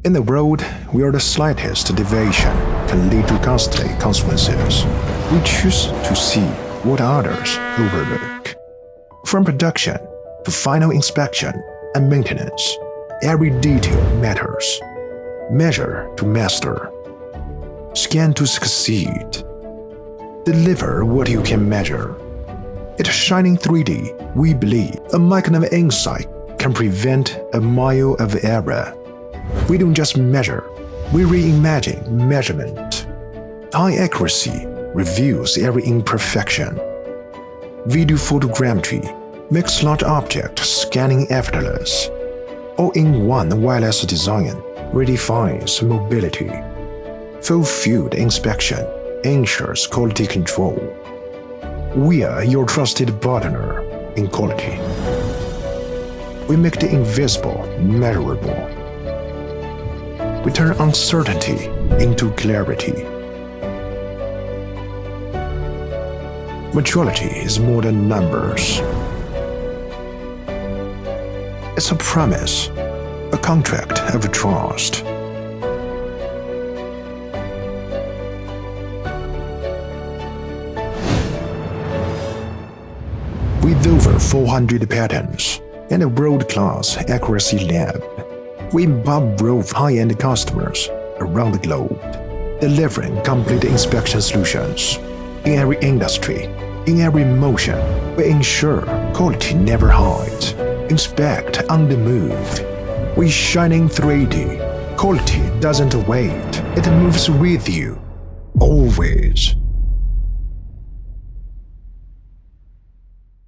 In the world where the slightest deviation can lead to costly consequences, we choose to see what others overlook. From production to final inspection and maintenance, every detail matters. Measure to master. Scan to succeed. Deliver what you can measure. At Shining 3D, we believe a micron of insight can prevent a mile of error. We don't just measure, we reimagine measurement. High accuracy reveals every imperfection. Video photogrammetry makes large object scanning effortless. All-in-one wireless design redefines mobility. Full field inspection ensures quality control. We are your trusted partner in quality. We make the invisible measurable. We turn uncertainty into clarity. Metrology is more than numbers. It's a promise, a contract of trust. With over 400 patents and a world-class accuracy lab, we empower high-end customers around the globe, delivering complete inspection solutions. In every industry, in every motion, we ensure quality never hides. Inspect on the move. We Shining 3D. Quality doesn't wait, it moves with you, always.